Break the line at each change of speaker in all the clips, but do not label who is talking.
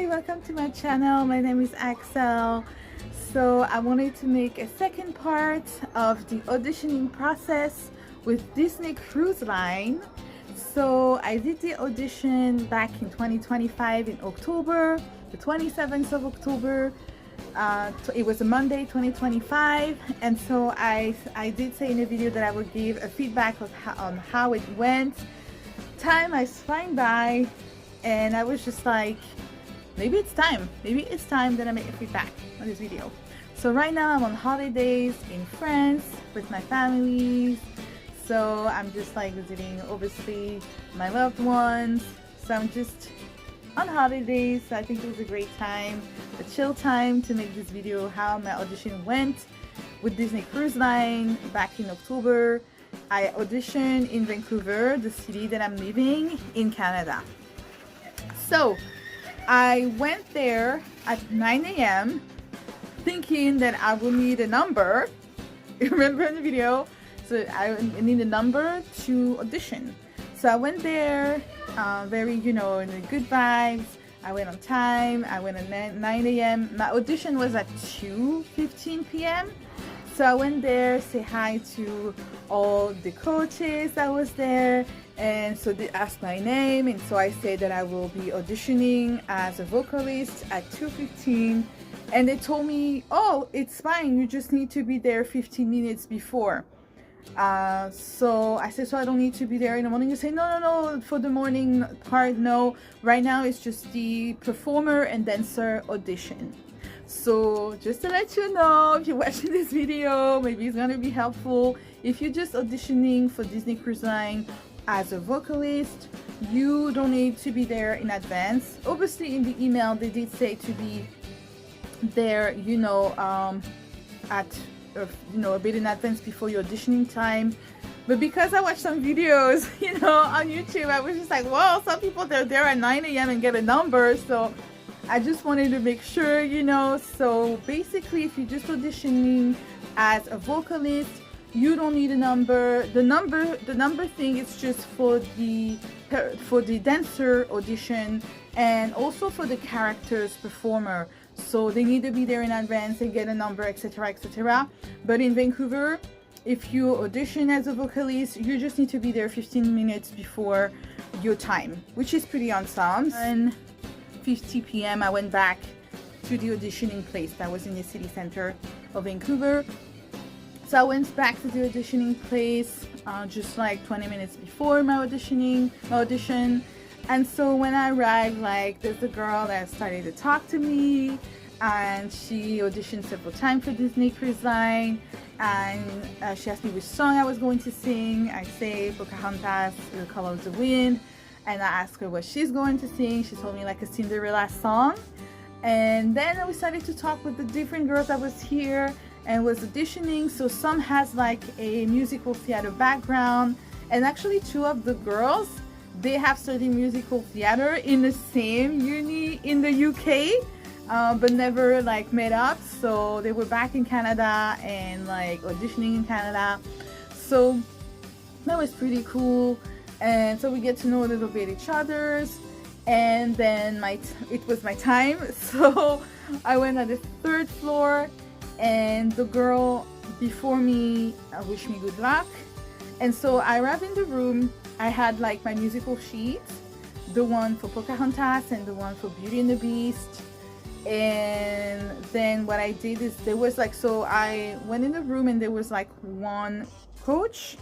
welcome to my channel. My name is Axel. So I wanted to make a second part of the auditioning process with Disney Cruise Line. So I did the audition back in 2025 in October, the 27th of October. It was a Monday, 2025, and so I did say in a video that I would give a feedback on how it went. Time is flying by, and I was just like, maybe it's time that I make a feedback on this video. So right now I'm on holidays in France with my family, so I'm just like visiting obviously my loved ones. So I'm just on holidays, so I think it was a great time, a chill time to make this video how my audition went with Disney Cruise Line back in October. I auditioned in Vancouver, the city that I'm living in Canada. So I went there at 9 a.m. thinking that I will need a number. You remember in the video? So I need a number to audition. So I went there very, in the good vibes. I went on time. I went at 9 a.m. My audition was at 2:15 p.m. So I went there, say hi to all the coaches that was there, and so they asked my name, and so I said that I will be auditioning as a vocalist at 2:15, and they told me, oh, it's fine, you just need to be there 15 minutes before. So I said, so I don't need to be there in the morning? You say, no, for the morning part, no, right now it's just the performer and dancer audition. So just to let you know, if you're watching this video, maybe it's going to be helpful. If you're just auditioning for Disney Cruise Line as a vocalist, you don't need to be there in advance. Obviously in the email they did say to be there, at a bit in advance before your auditioning time. But because I watched some videos on YouTube, I was just like, well, some people they're there at 9 a.m. and get a number, so I just wanted to make sure, so basically if you're just auditioning as a vocalist, you don't need a number. The number thing is just for the dancer audition and also for the characters performer. So they need to be there in advance and get a number, etc., etc. But in Vancouver, if you audition as a vocalist, you just need to be there 15 minutes before your time, which is pretty awesome. And 2:50 p.m. I went back to the auditioning place that was in the city center of Vancouver. So I went back to the auditioning place just like 20 minutes before my audition. And so when I arrived, there's a girl that started to talk to me, and she auditioned several times for Disney Cruise Line, and she asked me which song I was going to sing. I say Pocahontas, The Color of the Wind, and I asked her what she's going to sing. She told me a Cinderella song, and then we started to talk with the different girls that was here and was auditioning. So some has a musical theater background, and actually two of the girls, they have studied musical theater in the same uni in the UK, but never met up. So they were back in Canada and auditioning in Canada. So that was pretty cool. And so we get to know a little bit each other's, and then it was my time. So I went at the 3rd floor, and the girl before me wished me good luck. And so I arrived in the room. I had my musical sheet, the one for Pocahontas and the one for Beauty and the Beast. And then what I did is there was so I went in the room, and there was one coach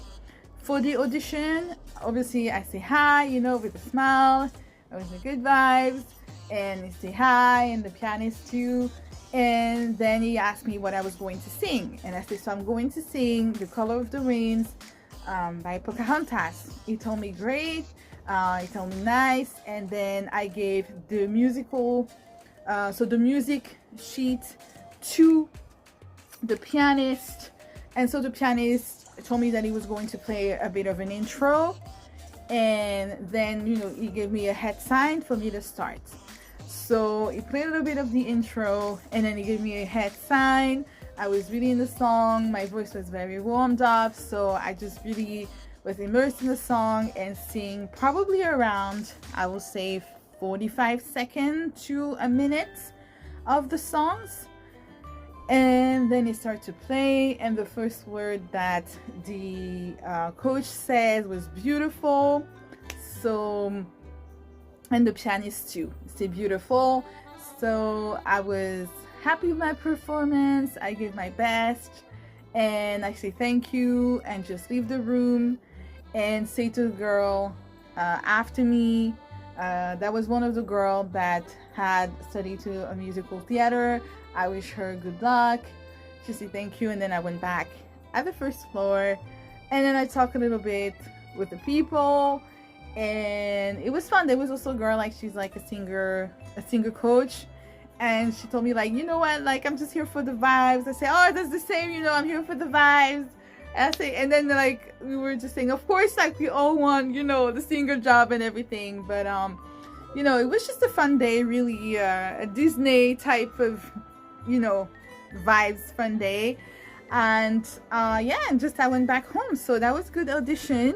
for the audition. Obviously I say hi, with a smile. I was in good vibes, and I say hi, and the pianist too. And then he asked me what I was going to sing, and I said, so I'm going to sing The Color of the Wind by Pocahontas. He told me great. He told me nice. And then I gave the musical the music sheet to the pianist, and so the pianist told me that he was going to play a bit of an intro, and then he gave me a head sign for me to start. So he played a little bit of the intro, and then he gave me a head sign. I was really in the song, my voice was very warmed up, so I just really was immersed in the song and sing probably around, I will say, 45 seconds to a minute of the songs. And then it started to play, and the first word that the coach said was beautiful. So, and the pianist too said beautiful. So I was happy with my performance. I gave my best, and I say thank you and just leave the room and say to the girl after me, that was one of the girls that had studied to a musical theater. I wish her good luck. She said thank you, and then I went back at the first floor, and then I talked a little bit with the people, and it was fun. There was also a girl, like she's like a singer coach, and she told me like, you know what, like I'm just here for the vibes. I say, oh, that's the same, you know, I'm here for the vibes. And I say, and then like we were just saying, of course, like we all want, you know, the singer job and everything, but you know, it was just a fun day, really a Disney type of, you know, vibes, fun day. And yeah, and just I went back home. So that was good audition.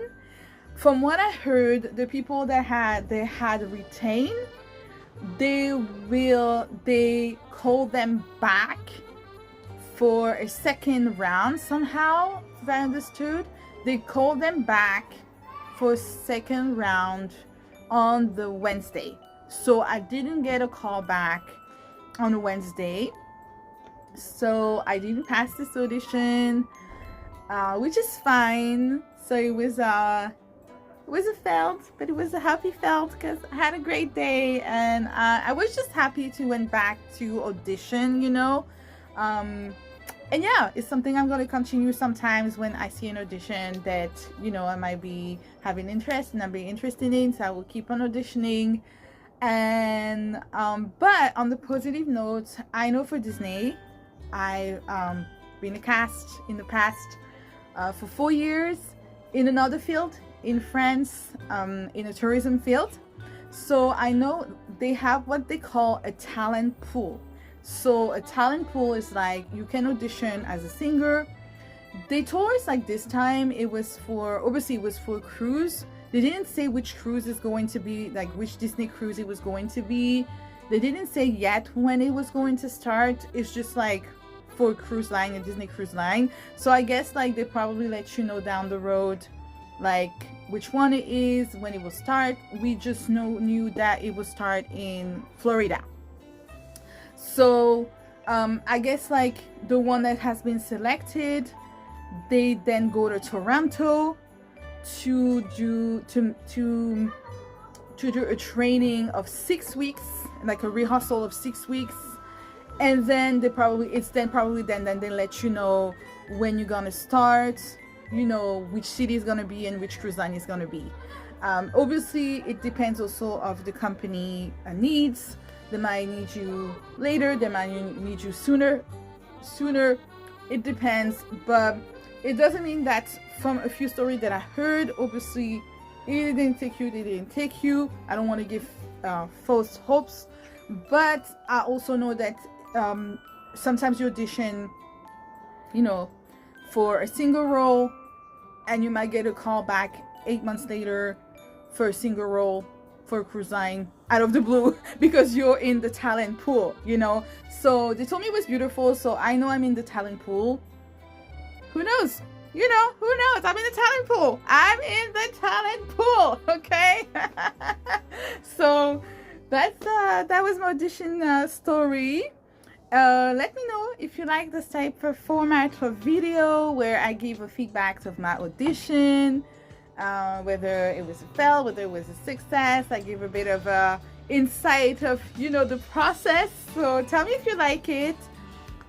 From what I heard, the people that had retained, they called them back for a second round somehow, if I understood. They called them back for a second round on the Wednesday. So I didn't get a call back on a Wednesday. So I didn't pass this audition, which is fine. So it was a failed, but it was a happy failed because I had a great day, and I was just happy to went back to audition, you know. And yeah, it's something I'm going to continue sometimes when I see an audition that, you know, I might be having interest and I'll be interested in, so I will keep on auditioning. And but on the positive note, I know for Disney, I've been a cast in the past for 4 years in another field in France, in a tourism field. So I know they have what they call a talent pool. So a talent pool is like you can audition as a singer. They told us like this time it was for, obviously it was for a cruise. They didn't say which cruise is going to be, like which Disney cruise it was going to be. They didn't say yet when it was going to start. It's just like for a cruise line, a Disney cruise line. So I guess like they probably let you know down the road like which one it is, when it will start. We just knew that it will start in Florida. So I guess like the one that has been selected, they then go to Toronto to do a training of 6 weeks, like a rehearsal of 6 weeks, and then they probably then they let you know when you're gonna start, you know, which city is gonna be and which cruise line is gonna be. Obviously it depends also of the company needs. They might need you later, they might need you sooner. It depends, but it doesn't mean that from a few stories that I heard, obviously it didn't take you, they didn't take you. I don't want to give false hopes, but I also know that sometimes you audition, you know, for a single role, and you might get a call back 8 months later for a single role for a cruise line out of the blue because you're in the talent pool, you know. So they told me it was beautiful, so I know I'm in the talent pool. Who knows? You know, who knows? I'm in the talent pool. I'm in the talent pool, okay? So that's that was my audition story. Let me know if you like this type of format of video where I give a feedback of my audition, whether it was a fail, whether it was a success. I give a bit of a insight of, you know, the process. So tell me if you like it,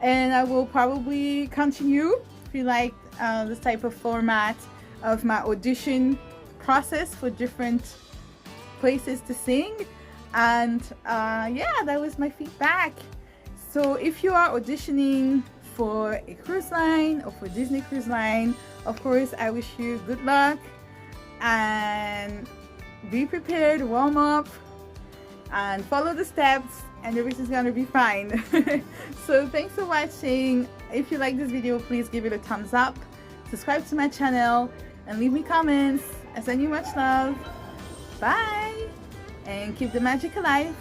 and I will probably continue if you like this type of format of my audition process for different places to sing. And yeah, that was my feedback. So if you are auditioning for a cruise line or for Disney Cruise Line, of course I wish you good luck, and be prepared, warm up and follow the steps, and everything's gonna be fine. So thanks for watching. If you like this video, please give it a thumbs up, subscribe to my channel, and leave me comments. I send you much love. Bye. and keep the magic alive.